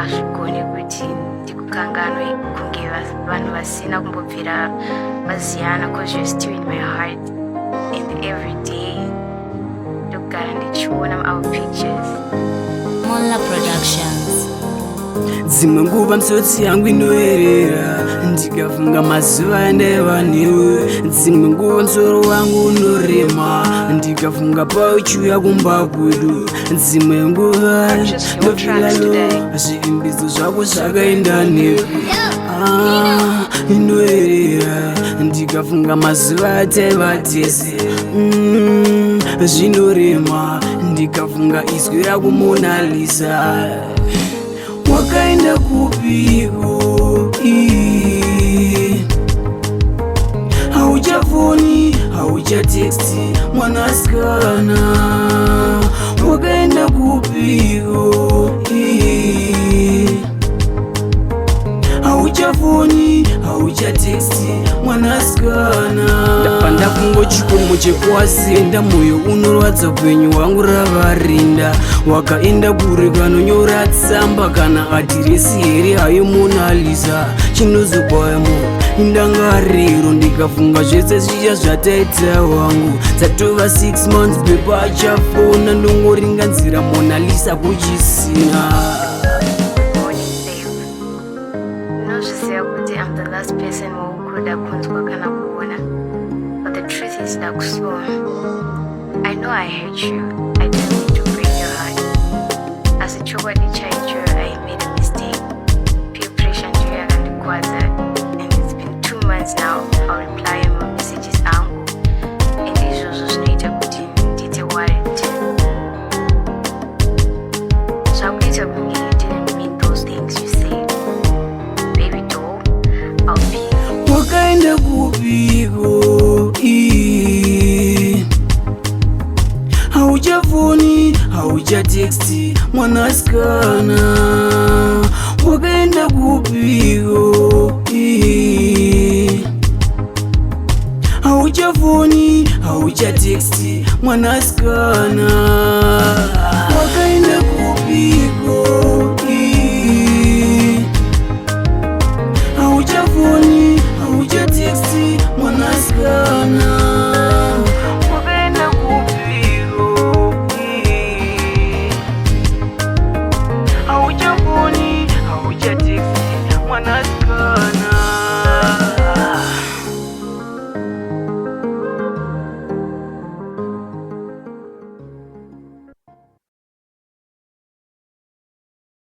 azvigone kuti ndikukanganwe kunge vanhu vasina kumbobvira vaziyana, because you're still in my heart, and every day ndogara ndichiona our pictures. Monla Productions. Dzimwe nguva misodzi yangu inoerera ndikafunga mazuva andaiva newe. Dzimwe nguva musoro wangu unorema ndikafunga pauchiuya kumba kwedu. Dzimwe nguva ndofilalo zvivimbidzo zvako zvakaenda newe. Inoerera ndikafunga mazuva ataiva tese. Zvinorema ndikafunga izwi rako Mona Lisa. Wakaenda kupiko? Hauchafoni, hauchatexti mwanasikana. Wakaenda kupiko? Hauchafoni, hauchatexti mwanasikana. Ndapanda kungo chikomo chekuwasenda, moyo unorwadza upenyu wangu ravarinda. Wakaenda kure kanonyora tsamba kana adiresi here hayo Mona Lisa. Chinozokwayamo indangariro ndikafunga zvese zviya zvataita wangu. Dzatova 6 months pepa achafona ndongoringanzira Mona Lisa kuchisina. I'm the last person who could have kana kuona, but the truth is that so I know I hurt you. I didn't mean to break your heart. As a child, I made a mistake. Peer pressure to you and kwaza, and it's been 2 months now. I'll reply on my messages angu, and these also later put in detail warrant. So I'm later when you didn't mean those things you said. Wakaenda kupiko? Hauchafoni, hauchatexti mwanasikana. Wakaenda kupiko? Hauchafoni, hauchatexti mwanasikana.